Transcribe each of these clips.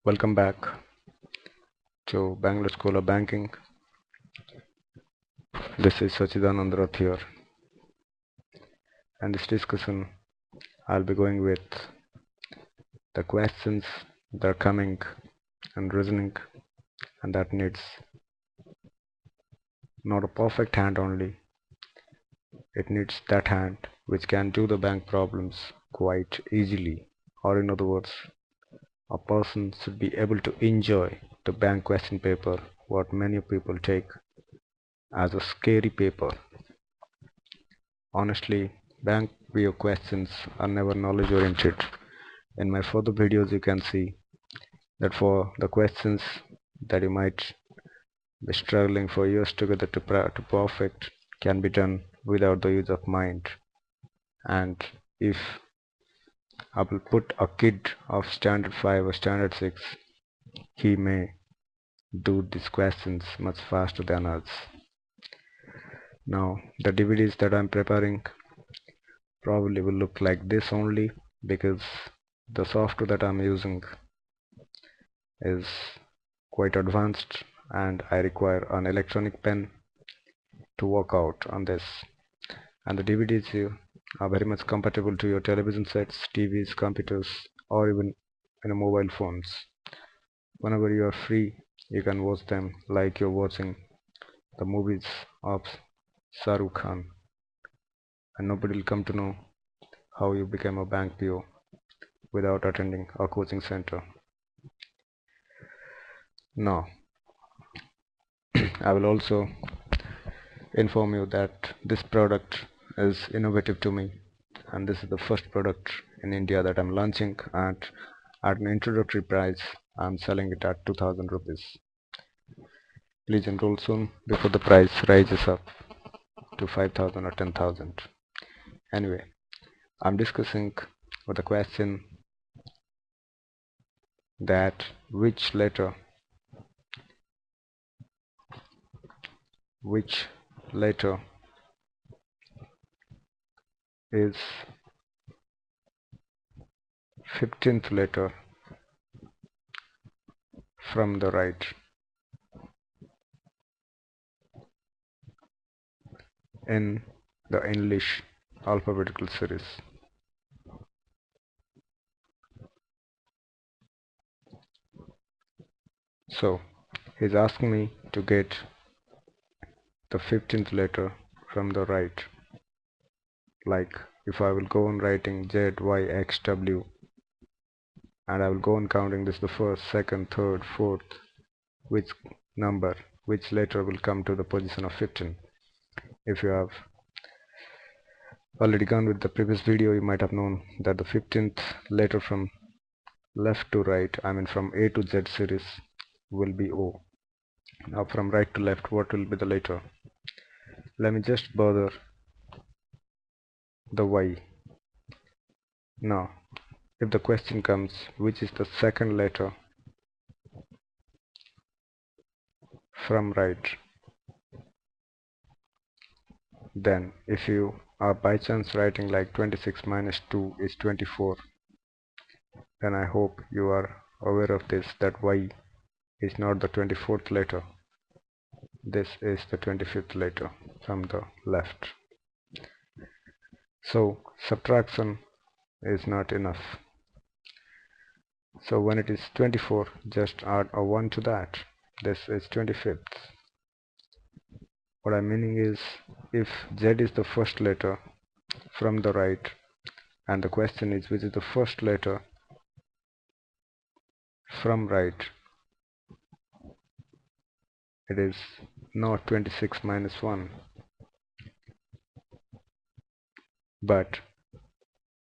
Welcome back to Bangalore School of Banking. This is Sachidanand Rath here, and this discussion I'll be going with the questions that are coming and reasoning, and that needs not a perfect hand only, it needs that hand which can do the bank problems quite easily, or in other words, a person should be able to enjoy the bank question paper, what many people take as a scary paper. Honestly, bank BO questions are never knowledge oriented. In my further videos you can see that for the questions that you might be struggling for years together to perfect can be done without the use of mind. And if I will put a kid of standard 5 or standard 6, he may do these questions much faster than us. Now the DVDs that I'm preparing probably will look like this only because the software that I'm using is quite advanced and I require an electronic pen to work out on this, and the DVDs are very much compatible to your television sets, TVs, computers, or even in mobile phones. Whenever you are free you can watch them like you're watching the movies of Shah Rukh Khan, and nobody will come to know how you became a bank PO without attending a coaching center. Now I will also inform you that this product is innovative to me, and this is the first product in India that I'm launching, and at an introductory price I'm selling it at 2000 rupees. Please enroll soon before the price rises up to 5000 or 10,000. Anyway, I'm discussing with the question that which letter is 15th letter from the right in the English alphabetical series. So he's asking me to get the 15th letter from the right, like if I will go on writing Z, Y, X, W, and I will go on counting this the first, second, third, fourth, which letter will come to the position of 15. If you have already gone with the previous video, you might have known that the 15th letter from left to right, I mean from A to Z series, will be O. Now from right to left, what will be the letter? Let me just bother the Y. Now if the question comes which is the second letter from right, then if you are by chance writing like 26 minus 2 is 24, then I hope you are aware of this, that Y is not the 24th letter, this is the 25th letter from the left. So subtraction is not enough. So when it is 24, just add a 1 to that. This is 25th. What I'm meaning is, if Z is the first letter from the right, and the question is which is the first letter from right, it is not 26 minus 1, but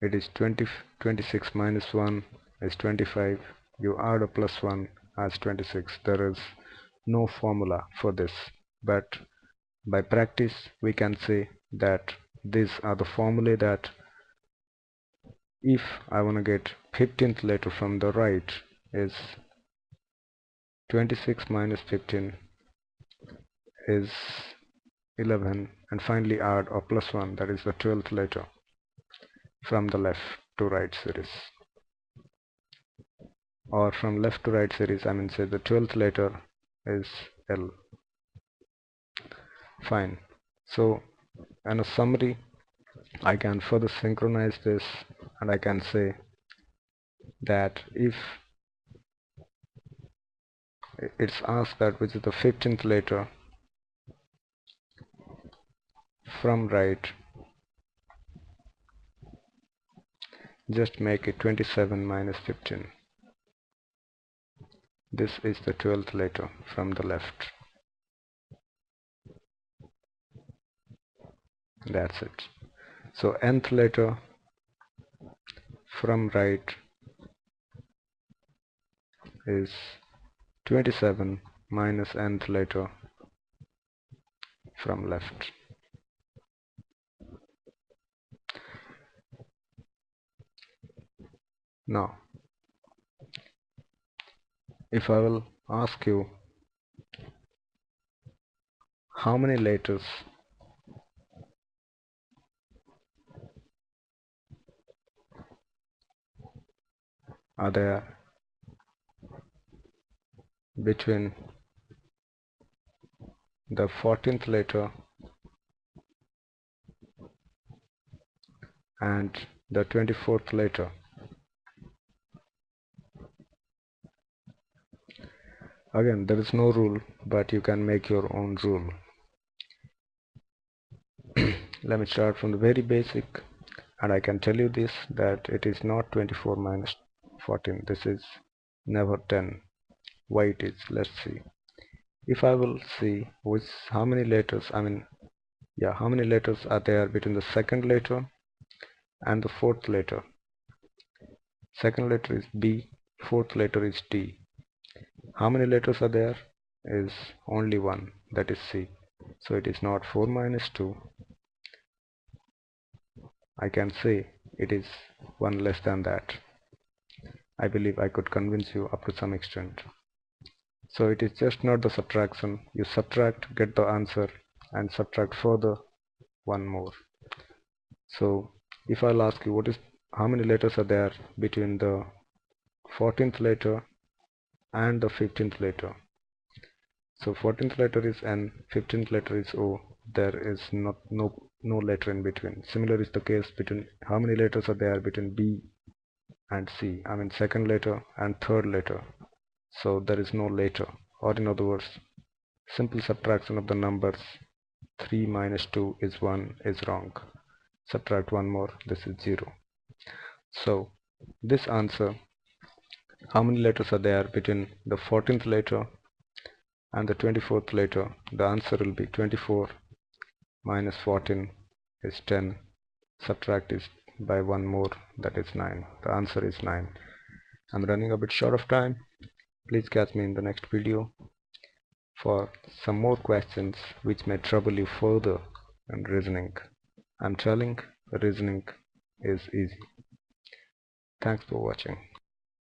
it is 26 minus 1 is 25. You add a plus 1 as 26. There is no formula for this, but by practice we can say that these are the formulae, that if I want to get 15th letter from the right is 26 minus 15 is 11, and finally add a plus 1, that is the 12th letter from the left to right series. or from left to right series, I mean say the 12th letter is L. Fine. So in a summary, I can further synchronize this, and I can say that if it's asked that which is the 15th letter from right, just make it 27 minus 15. This is the 12th letter from the left. That's it. So nth letter from right is 27 minus nth letter from left. Now, if I will ask you how many letters are there between the 14th letter and the 24th letter. Again, there is no rule, but you can make your own rule. Let me start from the very basic, and I can tell you this, that it is not 24 minus 14. This is never 10. Why it is? Let's see. If I will see how many letters, how many letters are there between the second letter and the fourth letter. Second letter is B, fourth letter is T. How many letters are there? Is only one, that is C. So it is not 4 minus 2. I can say it is one less than that. I believe I could convince you up to some extent. So it is just not the subtraction. You subtract, get the answer, and subtract further one more. So if I'll ask you how many letters are there between the 14th letter and the 15th letter. So 14th letter is N, 15th letter is O. There is no letter in between. Similar is the case between how many letters are there between B and C. Second letter and third letter. So there is no letter, or in other words, simple subtraction of the numbers 3 minus 2 is 1 is wrong. Subtract one more, this is 0. So this answer, how many letters are there between the 14th letter and the 24th letter, the answer will be 24 minus 14 is 10. Subtract is by one more, that is 9. The answer is 9. I'm running a bit short of time. Please catch me in the next video for some more questions which may trouble you further in reasoning. I'm telling, reasoning is easy. Thanks for watching.